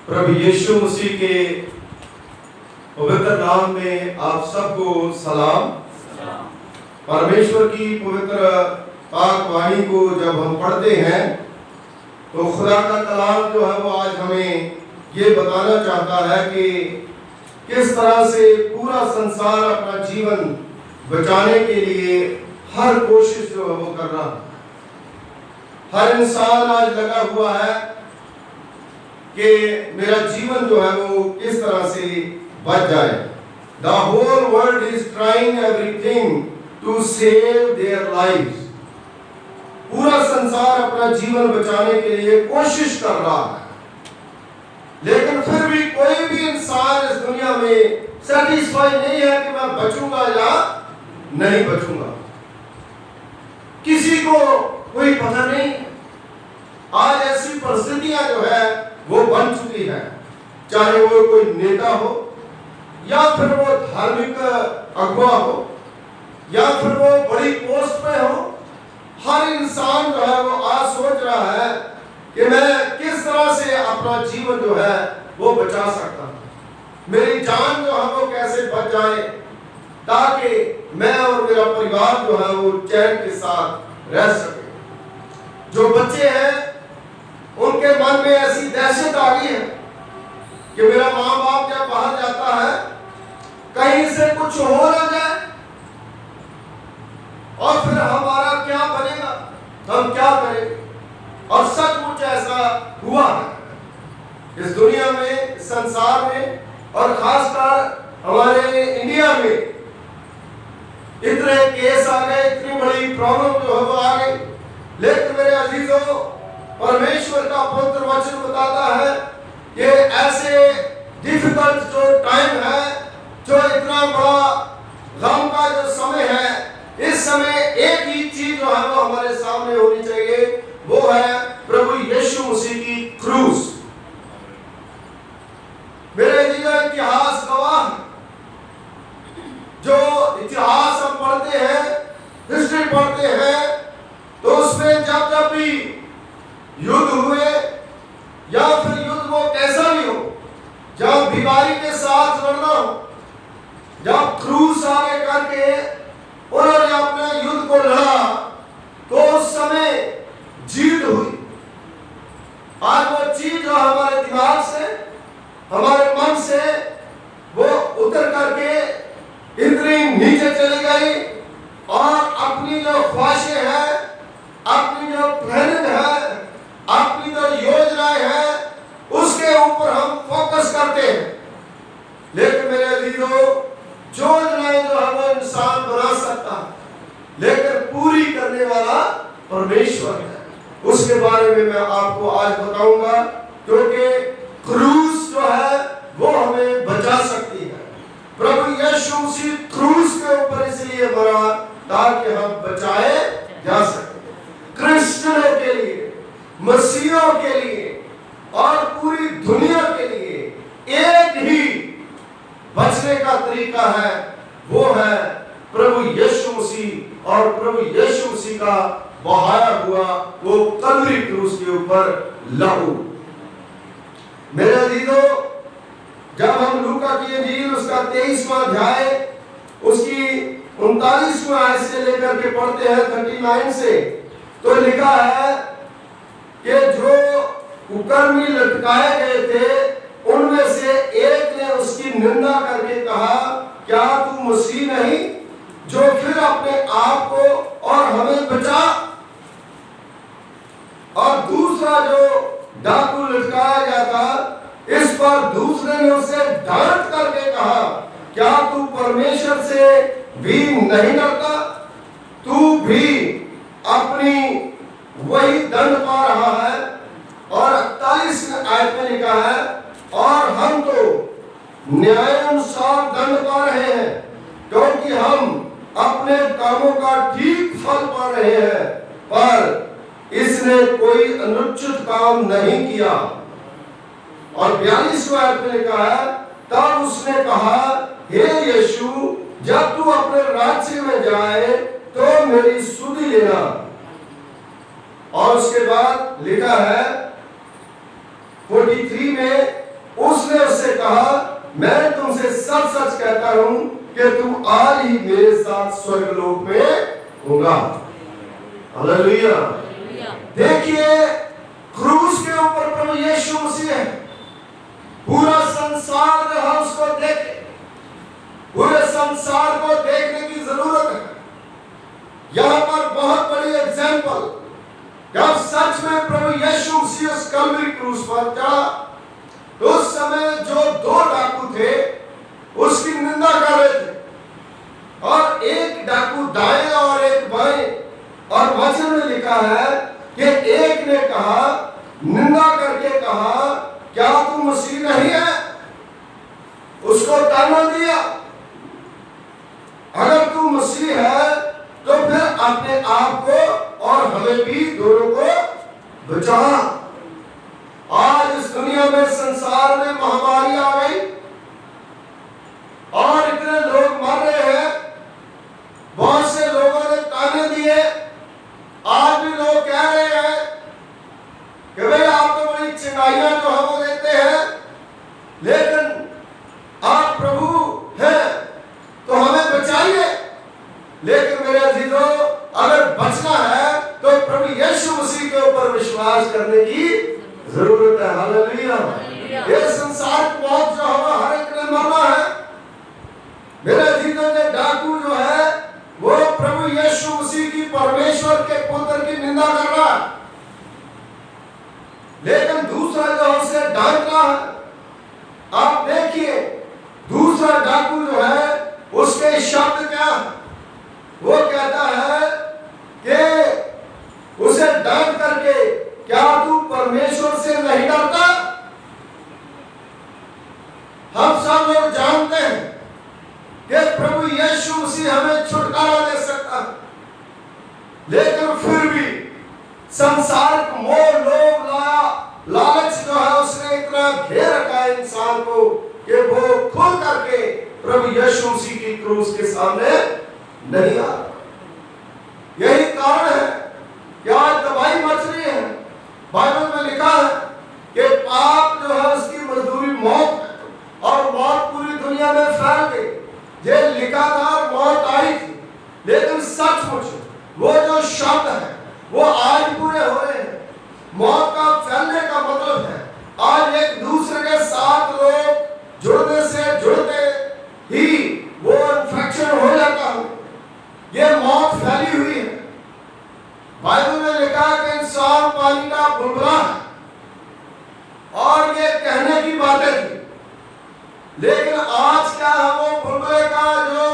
प्रभु यीशु मसीह के पवित्र नाम में आप सबको सलाम। परमेश्वर की पवित्र पाक वाणी को जब हम पढ़ते हैं तो खुदा का कलाम जो है वो आज हमें ये बताना चाहता है कि किस तरह से पूरा संसार अपना जीवन बचाने के लिए हर कोशिश जो है वो कर रहा है। हर इंसान आज लगा हुआ है कि मेरा जीवन जो है वो किस तरह से बच जाए। The whole world is trying everything to save their lives. पूरा संसार अपना जीवन बचाने के लिए कोशिश कर रहा है, लेकिन फिर भी कोई भी इंसान इस दुनिया में सेटिस्फाई नहीं है कि मैं बचूंगा या नहीं बचूंगा। किसी को कोई पता नहीं। आज ऐसी परिस्थितियां जो है वो बन चुकी है, चाहे वो कोई नेता हो या फिर वो धार्मिक अगुवा हो या फिर वो बड़ी पोस्ट पे हो। हर इंसान जो है वो आज सोच रहा है कि मैं किस तरह से अपना जीवन जो है वो बचा सकता हूं, मेरी जान जो है वो कैसे बच जाए ताकि मैं और मेरा परिवार जो है वो चैन के साथ रह सके। जो बच्चे हैं उनके मन में ऐसी दहशत आ गई है कि मेरा माँ बाप जब बाहर जाता है कहीं से कुछ हो ना जाए और फिर हमारा क्या बनेगा, हम क्या करें। और सचमुच ऐसा हुआ है इस दुनिया में, संसार में, और खासकर हमारे इंडिया में इतने केस आ गए, इतनी बड़ी प्रॉब्लम जो है वो आ गई। लेकिन मेरे अजीजों, परमेश्वर का पवित्र वचन बताता है कि ऐसे डिफिकल्ट जो टाइम है, जो इतना बड़ा गम का जो समय है, इस समय एक ही चीज जो है वो हमारे सामने होनी चाहिए, वो है प्रभु यीशु मसीह की क्रूस। मेरे अजीजों, इतिहास गवाह, जो इतिहास हम पढ़ते हैं, हिस्ट्री पढ़ते हैं, तो उसमें जब जब भी युद्ध हुए या फिर युद्ध वो कैसा भी हो, जब बीमारी के साथ लड़ना हो, जब क्रूस आगे करके उन्होंने अपने युद्ध को लड़ा, तो उस समय जीत हुई। आज वो चीज जो हमारे दिमाग से, हमारे मन से वो उतर करके इतनी नीचे चली गई और अपनी जो ख्वाहिशें हैं, अपनी जो प्लानिंग है, अपनी जो योजनाएं हैं, उसके ऊपर हम फोकस करते हैं। लेकिन मेरे अजीजों, योजनाएं जो है वो इंसान बना सकता है, लेकिन पूरी करने वाला परमेश्वर है। उसके बारे में मैं आपको आज बताऊंगा, क्योंकि क्रूस जो है वो हमें बचा सकती है। प्रभु यीशु मसीह क्रूस के ऊपर इसलिए मरा ताकि हम बचाए जा सके। क्रिश्चियनों के लिए, मसीहों के लिए और पूरी दुनिया के लिए एक ही बचने का तरीका है, वो है प्रभु यीशु मसीह और प्रभु यीशु मसीह का बहाया हुआ वो कलवरी क्रूस के ऊपर लहू। मेरे अजीजों, जब हम लूका की इंजील उसका 23वां अध्याय उसकी 39वां आयत से लेकर के पढ़ते हैं 39 से, तो लिखा है कि जो कुकर्मी लटकाए गए थे उनमें से एक ने उसकी निंदा करके कहा, क्या तू मसीह नहीं जो फिर अपने आप को और हमें बचा। और दूसरा जो डाकू लटकाया गया था, इस पर दूसरे ने उसे डांट करके कहा, क्या तू परमेश्वर से भी नहीं डरता, तू भी अपनी वही दंड पा रहा है। और 41 आयत में लिखा है, और हम तो न्यायानुसार दंड पा रहे हैं, क्योंकि हम अपने कामों का ठीक फल पा रहे हैं, पर इसने कोई अनुचित काम नहीं किया। और 42वां आयत में लिखा है, तब उसने कहा, हे यीशु, जब तू अपने राज्य में जाए तो मेरी सुधि लेना। और उसके बाद लिखा है 43 में, कहा, मैं तुमसे सच सच कहता हूं कि तुम आज ही मेरे साथ स्वर्गलोक में होगा। हालेलुया। देखिए, क्रूस के ऊपर प्रभु यीशु मसीह है। पूरा संसार जो है उसको देखे, पूरे संसार को देखने की जरूरत है। यहां पर बहुत बड़ी एग्जाम्पल, जब सच में प्रभु यीशु मसीह उस कल्वरी क्रूस पर चढ़ा, तो उस समय जो दो डाकू थे उसकी निंदा कर रहे थे, और एक डाकू दाएं और एक बाएं, और वचन में लिखा है कि एक ने कहा, निंदा करके कहा, क्या तू मसीह नहीं है? उसको ताना दिया, अगर तू मसीह है तो फिर अपने आप को और हमें भी दोनों को बचा। आज इस दुनिया में, संसार में महामारी आ गई और इतने लोग मर रहे हैं। बहुत से लोगों ने ताने दिए, आज भी लोग कह रहे हैं कि भाई आप तो बड़ी चिंगाइयां जो है वो देते हैं, लेकिन आप प्रभु हैं तो हमें बचाइए। लेकिन मेरे अजीजों, अगर बचना है तो प्रभु यीशु मसीह के ऊपर विश्वास करने की जरूरत है। हालेलुया। ये संसार की मौत जो है हर एक ने मरना है। मेरे अजीजों, ने डाकू जो है वो प्रभु यीशु मसीह की, परमेश्वर के पुत्र की निंदा कर रहा है, लेकिन दूसरा जो उसे डांट रहा है। आप देखिए, दूसरा डाकू जो है उसके शब्द क्या, वो कहता है कि उसे डांट करके, क्या तू परमेश्वर से नहीं डरता? हम सब लोग जानते हैं कि प्रभु यीशु मसीह हमें छुटकारा दे सकता है, लेकिन फिर भी संसार को मोह, लोभ, लालच जो है उसने इतना घेर रखा है इंसान को कि वो खुल करके प्रभु यीशु मसीह की क्रूस के सामने नहीं आ। यही कारण है कि आज तबाही मच रही है। बाइबल में लिखा है कि पाप जो है उसकी मजदूरी मौत है, और मौत पूरी दुनिया में फैल गई। ये लिखा था, मौत आई थी, लेकिन सचमुच वो जो शब्द है वो आज पूरे हो रहे हैं। मौत का फैलने का मतलब है आज एक दूसरे के साथ लोग जुड़ने से जुड़ते ही वो इन्फेक्शन हो जाता है। ये मौत फैली हुई है। बाइबल में लिखा है कि इंसान पानी का बुलबुला है, और ये कहने की बातें थी, लेकिन आज क्या है, वो बुलबुले का जो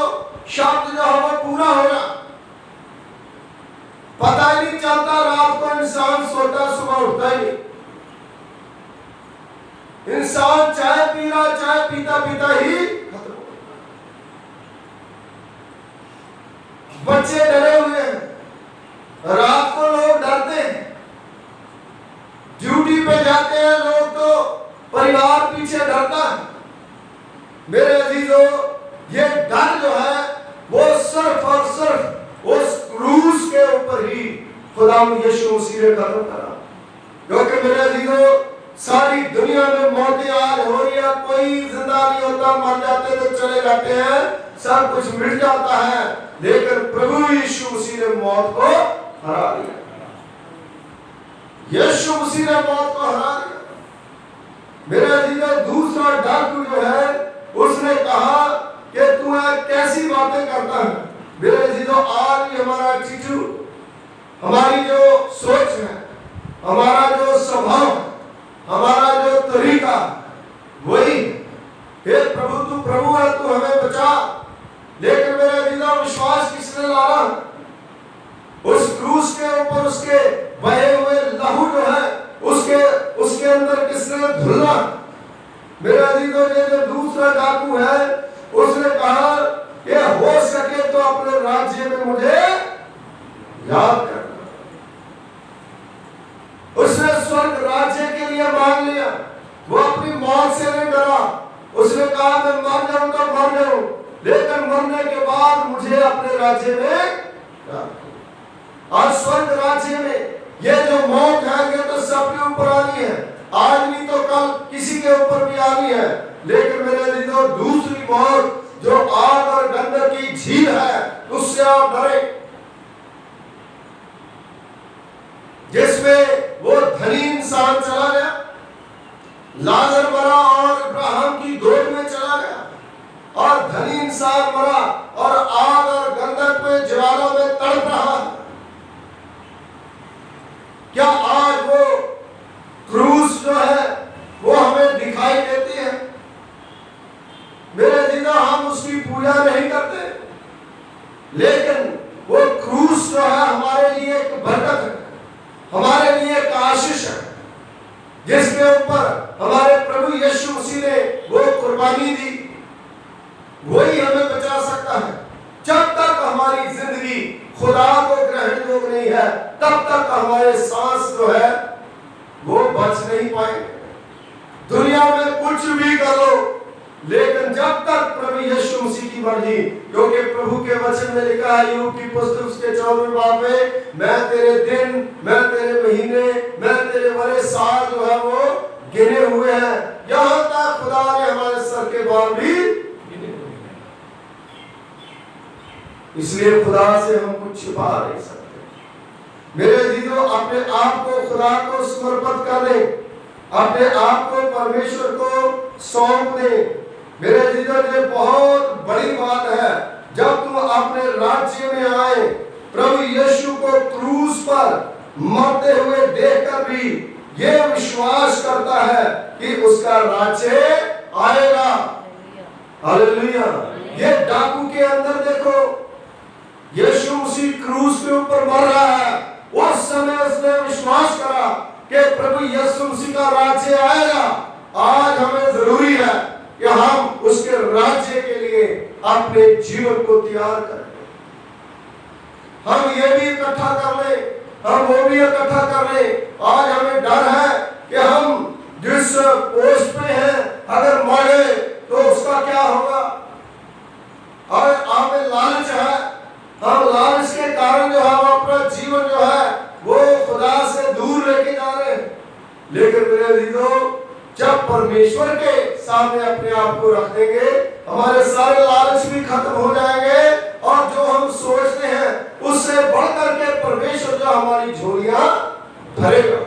शब्द जो है वो पूरा हो रहा। पता ही नहीं चलता, रात को इंसान सोता, सुबह उठता ही नहीं। इंसान चाय पी रहा, चाय पीता पीता ही खत्म। बच्चे डरे हुए हैं, रात को लोग डरते हैं, ड्यूटी पे जाते हैं लोग तो परिवार पीछे डरता है। मेरे अजीजों, ये डर जो है वो सिर्फ और सिर्फ उस क्रूस के ऊपर ही खुदा यीशु मसीह ने खत्म करा। क्योंकि मेरे अजीजों, सारी दुनिया में मौतें आज हो रही है, कोई जिंदा नहीं होता, मर जाते तो चले जाते हैं, सब कुछ मिट जाता है, लेकिन प्रभु यीशु मसीह ने मौत को हरा दिया। यीशु मसीह ने मौत को हरा दिया। मेरे अजीजों, दूसरा डाकू जो है उसने कहा कि तू कैसी बातें करता है। मेरे अजीजों, आज भी हमारा एटीट्यूड, हमारी जो सोच है, हमारा जो स्वभाव, हमारा जो तरीका वही, हे प्रभु तू प्रभु है, तू हमें बचा। लेकिन मेरे अजीजों, विश्वास किसने लाना? उस क्रूस के ऊपर उसके बहे हुए लहू जो है उसके अंदर किसने धुलना? मेरे अजीजों, ये जो दूसरा डाकू है उसने कहा कि हो सके तो अपने राज्य में मुझे याद करना। उसने स्वर्ग राज्य के लिए मांग लिया, वो अपनी मौत से नहीं डरा। उसने कहा मैं मर जाऊं तो मर जाऊं, लेकिन मरने के बाद मुझे अपने राज्य में। और स्वर्ग राज्य में ये जो मौत है ये तो सबके ऊपर आनी है, आज नहीं तो कल किसी के ऊपर भी आनी है, लेकिन क्या आज वो क्रूस जो है वो हमें दिखाई देती है? मेरे जीजा, हम उसकी पूजा नहीं करते, लेकिन वो क्रूस जो है हमारे लिए एक बरकत है, हमारे लिए एक आशीष है, जिसके ऊपर हमारे प्रभु यीशु मसीह ने वो कुर्बानी दी। वही हमें बचा सकता है। जब तक हमारी जिंदगी खुदा को ग्रहण योग्य नहीं है, तब तक हमारे सांस जो है वो बच नहीं पाएंगे। दुनिया में कुछ भी करो, लेकिन जब तक प्रभु यीशु मसीह की मर्जी, क्योंकि प्रभु के वचन में लिखा है यूब की पुस्तक उसके 14वें बाब में, मैं तेरे दिन, मैं तेरे महीने, मैं तेरे बड़े साल जो है वो गिने हुए हैं। यहाँ तक खुदा ने हमारे सर के बाल भी गिने हुए हैं। इसलिए खुदा से हम कुछ छिपा नहीं सकते। मेरे जीजों, अपने आप को खुदा को समर्पित कर दे, अपने आप को परमेश्वर को सौंप दे। मेरे जीजों, ये बहुत बड़ी बात है। जब तुम अपने राज्य में आए, प्रभु यीशु को क्रूस पर मरते हुए देखकर भी ये विश्वास करता है कि उसका राज्य आएगा। हालेलुया। ये डाकू के अंदर देखो, यीशु मसीह क्रूस के ऊपर मर रहा है। उस समय उसने विश्वास करा कि प्रभु यीशु मसीह का राज्य आएगा। आज हमें जरूरी है कि हम उसके राज्य के लिए अपने जीवन को तैयार करें। हम ये भी इकट्ठा कर ले, हम वो भी इकट्ठा कर ले। आज हमें डर है कि हम जिस पोस्ट पे हैं, अगर मरे तो उसका क्या होगा। और हमें लालच है, हम लालच के कारण जो है अपना जीवन जो है वो खुदा से दूर लेके जा रहे हैं। लेकिन मेरे जीजों, जब परमेश्वर के सामने अपने आप को रख देंगे, हमारे सारे लालच भी खत्म हो जाएंगे, और जो हम सोचते हैं उससे बढ़कर के परमेश्वर जो हमारी झोलियां भरेगा।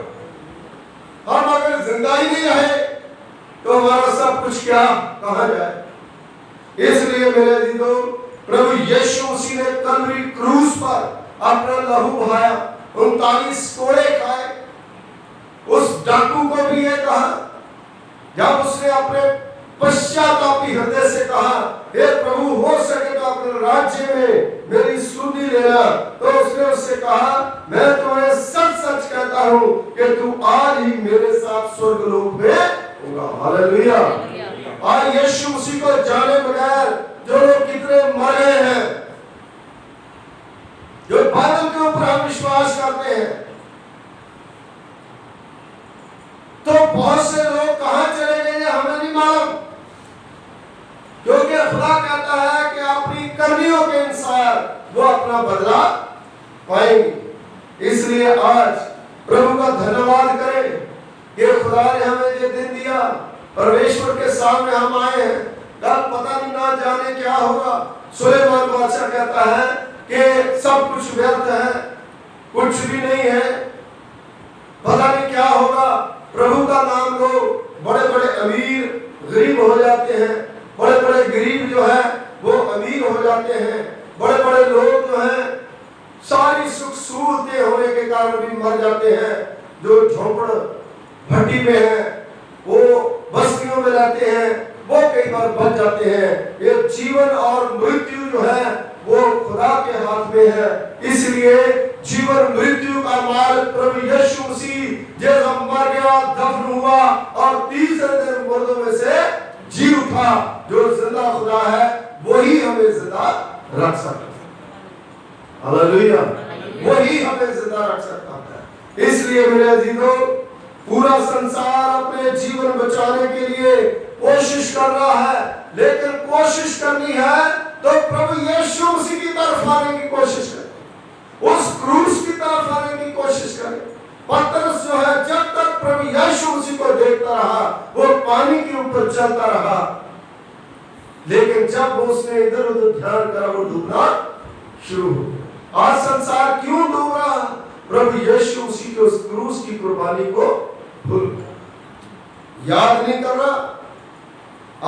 हम अगर जिंदा ही नहीं रहे तो हमारा सब कुछ क्या कहां जाए। इसलिए मेरे जीजों, प्रभु यीशु मसीह ने कलवरी क्रूस पर अपना लहू बहाया, 39 कोड़े खाए। उस डाकू को भी ये कहा, जब उसने अपने पश्चातापी हृदय से कहा, हे प्रभु, हो सके तो अपने राज्य में मेरी सुधि लेना, तो उसने उससे कहा, मैं तुम्हें सच सच कहता हूं कि तू आज ही मेरे साथ स्वर्गलोक में होगा। हालेलुया। आज यीशु मसीह को जाने बगैर जो लोग कितने मर गए हैं, जो बादल के ऊपर हम विश्वास करते हैं, तो बहुत से लोग कहां चले गए हमें नहीं मालूम, क्योंकि खुदा कहता है कि अपनी कर्मियों के अनुसार वो अपना बदला पाएंगे। इसलिए आज प्रभु का धन्यवाद करें कि खुदा ने हमें ये दिन दिया, परमेश्वर के सामने हम आए हैं। कल पता नहीं ना जाने क्या होगा। सुलेमान बादशाह कहता है कि सब कुछ व्यर्थ है, कुछ भी नहीं है, पता नहीं क्या होगा। प्रभु का नाम लो, बड़े बड़े अमीर गरीब हो जाते हैं, बड़े बड़े गरीब जो है वो अमीर हो जाते हैं, बड़े बड़े लोग जो हैं सारी सुख सहूलतें होने के कारण भी मर जाते हैं। जो झोपड़ भट्टी में है, वो बस्तियों में रहते हैं, वो कई बार बच जाते हैं। ये जीवन और मृत्यु जो है वो खुदा के हाथ में है। इसलिए जीवन मृत्यु का मालिक प्रभु यीशु मसीह जब मर गया, दफन हुआ और तीसरे दिन मुर्दों में से जी उठा। जो जिंदा खुदा है वही हमें जिंदा रख सकता है। हालेलुया। वही हमें जिंदा रख सकता है। इसलिए मेरे अजीजों, पूरा संसार अपने जीवन बचाने के लिए कोशिश कर रहा है, लेकिन कोशिश करनी है तो प्रभु यीशु मसीह की तरफ आने की कोशिश करें, उस क्रूस की तरफ आने की कोशिश करें। पतरस जो है जब तक प्रभु यीशु मसीह को देखता रहा, वो पानी के ऊपर चलता रहा, लेकिन जब उसने इधर उधर ध्यान करा वो डूबना शुरू हो गया। आज संसार क्यों डूब रहा? प्रभु यीशु मसीह के उस क्रूस की कुर्बानी को भूल याद नहीं कर रहा।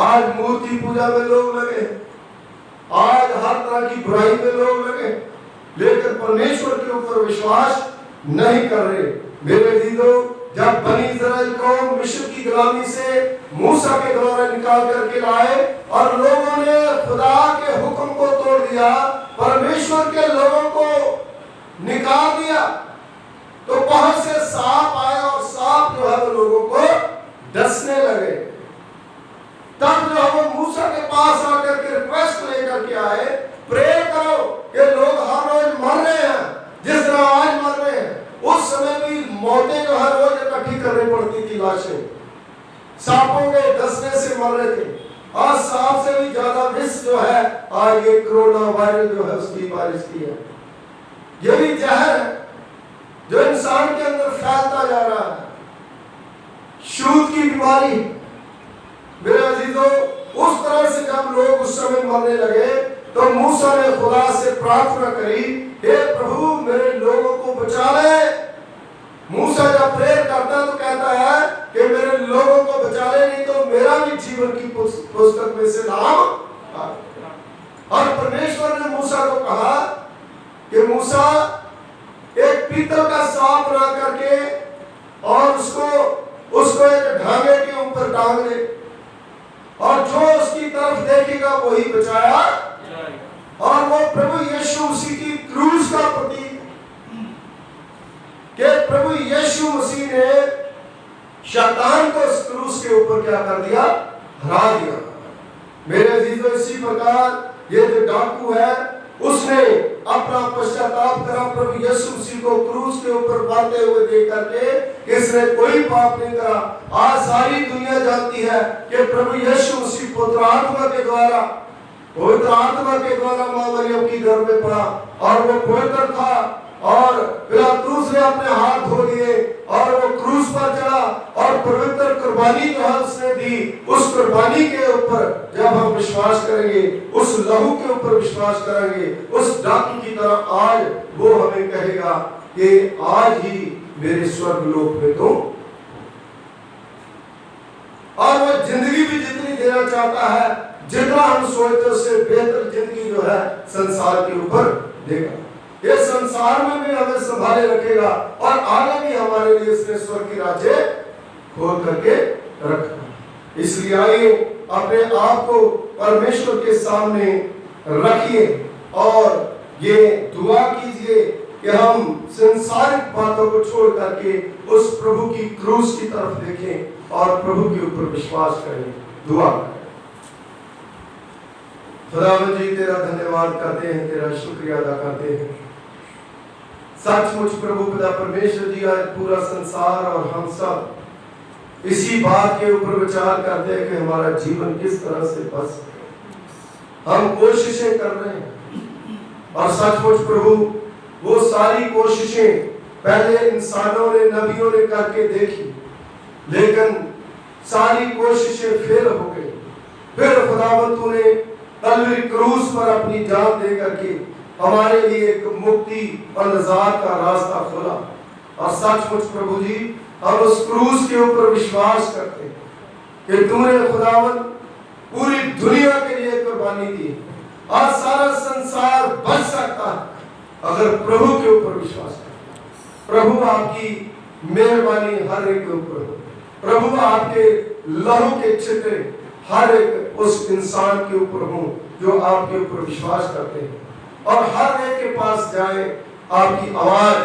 आज मूर्ति पूजा में लोग लगे, आज हर तरह की बुराई में लोग लगे, लेकिन परमेश्वर के ऊपर विश्वास नहीं कर रहे। मेरे दीदों, जब बनी इस्राएल को मिस्र की गुलामी से मूसा के द्वारा निकाल करके लाए और लोगों ने खुदा के हुक्म को तोड़ दिया, परमेश्वर के लोगों को निकाल दिया, तो बहुत से सांप आए और सांप जो है वो लोगों को डसने लगे। तब जो वो मूसा के पास आकर के रिक्वेस्ट लेकर के आए, प्रे करो कि लोग हर रोज मर रहे हैं जिस तरह आज मर रहे हैं। उस समय भी मौतें जो हर रोज इकट्ठी करनी पड़ती थी, लाशें सांपों के डसने से मर रहे थे। आज सांप से भी ज्यादा विष जो है आज ये कोरोना वायरस जो है उसकी बारिश की है। ये भी जहर है जो इंसान के अंदर फैलता जा रहा है, छूत की बीमारी। मेरे अजीजों, उस तरह से जब लोग उस समय मरने लगे तो मूसा ने खुदा से प्रार्थना करी, हे प्रभु मेरे लोगों को बचा ले। मूसा जब प्रेयर करता तो कहता है कि मेरे लोगों को बचा ले, नहीं तो मेरा भी जीवन की पुस्तक में से नाम। और परमेश्वर ने मूसा को कहा कि मूसा एक पीतल का सांप बना करके और उसको एक धागे के ऊपर टांग दे, और जो उसकी तरफ देखेगा वही बचाया। और वो प्रभु यीशु मसीह की क्रूस का प्रतीक कि प्रभु यीशु मसीह ने शैतान को उस क्रूस के ऊपर क्या कर दिया, हरा दिया। मेरे अजीजों, इसी प्रकार ये जो डाकू है उसने अपना पश्चाताप करा, प्रभु यीशु मसीह को क्रूस के ऊपर बांधते हुए देख करके इसने कोई पाप नहीं करा। आज सारी दुनिया जानती है कि प्रभु यीशु मसीह पवित्र आत्मा के द्वारा मां मरियम की गर्भ में पड़ा और वो पवित्र था, और पिलातुस ने अपने हाथ धो लिए और वो क्रूस पर चढ़ा और पवित्र कुर्बानी जो है उसने दी। उस कुर्बानी के ऊपर जब हम विश्वास करेंगे, उस लहू के ऊपर विश्वास करेंगे, उस डाकू की तरह आज वो हमें कहेगा कि आज ही मेरे स्वर्ग लोक में तुम। और वो जिंदगी भी जितनी देना चाहता है, जितना हम सोचते उससे बेहतर जिंदगी जो है संसार के ऊपर देगा। ये संसार में भी हमें संभाले रखेगा और आगे भी हमारे लिए इसने स्वर्ग की राज्य खोल करके रखा। इसलिए आइए अपने आप को परमेश्वर के सामने रखिए और ये दुआ कीजिए कि हम संसारिक बातों को छोड़ करके उस प्रभु की क्रूस की तरफ देखें और प्रभु के ऊपर विश्वास करें। दुआ करें। खुदावंद जी, तेरा धन्यवाद करते हैं, तेरा शुक्रिया अदा करते हैं। सचमुच प्रभु पिता परमेश्वर जी, आज पूरा संसार और हम सब इसी बात के ऊपर विचार करते हैं कि हमारा जीवन किस तरह से बच सके। हम कोशिशें कर रहे हैं और सचमुच प्रभु वो सारी कोशिशें पहले इंसानों ने, नबियों ने करके देखी, लेकिन सारी कोशिशें फेल हो गई। फिर खुदावंद तूने तलवार क्रूस पर अपनी जान दे करके हमारे लिए एक मुक्ति और निजात का रास्ता खोला। और सचमुच प्रभु जी, हम उस क्रूस के ऊपर विश्वास करते हैं कि तूने खुदावंद पूरी दुनिया के लिए कुर्बानी दी। आज सारा संसार बच सकता है अगर प्रभु के ऊपर विश्वास करें। प्रभु आपकी मेहरबानी हर एक के ऊपर हो। प्रभु आपके लहू के छिटे हर एक उस इंसान के ऊपर हो जो आपके ऊपर विश्वास करते हैं, और हर एक के पास जाए आपकी आवाज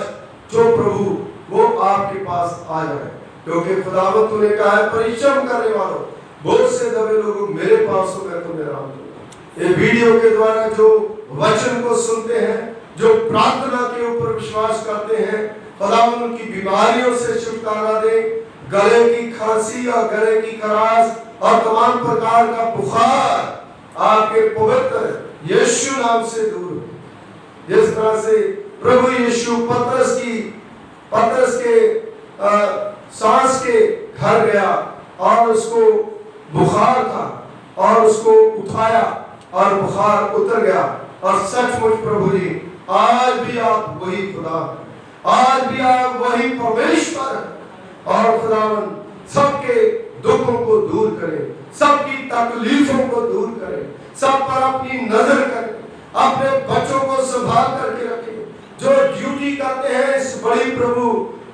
जो प्रभु वो आपके पास आ जाए। क्योंकि खुदावंद तूने कहा है, परिश्रम करने वालों, बोझ से दबे लोगों मेरे पास हो, मैं तुम्हें आराम दूंगा। ये वीडियो के द्वारा जो वचन को सुनते हैं, जो प्रार्थना के ऊपर विश्वास करते हैं, खुदावंद उनकी बीमारियों से छुटकारा दे। गले की खांसी और गले की खराश और तमाम प्रकार का बुखार आपके पवित्र यीशु नाम से दूर हो। जिस तरह से प्रभु यीशु पतरस के सांस के घर गया और उसको बुखार था और उसको उठाया और बुखार उतर गया। और सचमुच प्रभु जी, आज भी आप वही खुदा, आज भी आप वही परमेश्वर, और खुदावंद सबके दुखों को दूर करें, सबकी तकलीफों को दूर करें, सब पर अपनी नजर करें, अपने बच्चों को संभाल करके रखें, जो ड्यूटी करते हैं इस बड़ी प्रभु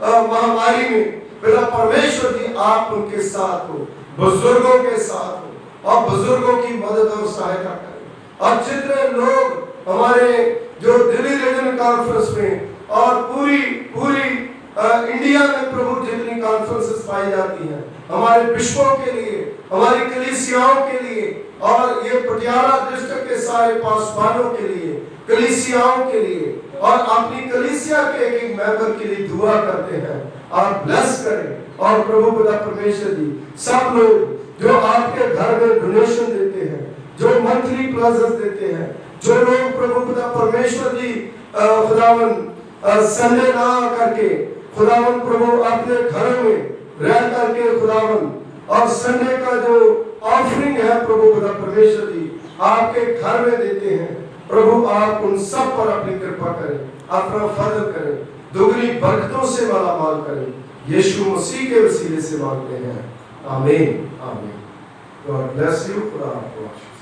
महामारी में, पिता परमेश्वर जी आप उनके साथ हो, बुजुर्गों के साथ हो और बुजुर्गों की मदद और सहायता करें। और जितने लोग हमारे जो दिल्ली रीजन कॉन्फ्रेंस में और पूरी इंडिया में प्रभु जितनी कॉन्फ्रेंसेस पाई जाती हैं, हमारे बिशपों के लिए, हमारी कलीसियाओं के लिए और ये पटियाला डिस्ट्रिक्ट के सारे पासवानों के लिए, कलीसियाओं के लिए और अपनी कलीसिया के एक मेंबर के लिए दुआ करते हैं। आप ब्लेस करें और प्रभु पिता परमेश्वर जी सब लोग जो आपके घर में डोनेशन देते हैं, जो मंथली प्रेजेंस देते हैं, जो लोग प्रभु पिता परमेश्वर जी खुदावन संडे ना करके खुदावन प्रभु अपने घरों में रह करके खुदावन और संडे का जो ऑफरिंग है प्रभु पिता परमेश्वर जी आपके घर में देते हैं, प्रभु आप उन सब पर अपनी कृपा करें, अपना फजल करें, दुगनी बरकतों से मालामाल करें। यीशु मसीह के वसीले से मांगते हैं, आमीन आमीन। God bless you. खुदा आपको आशीष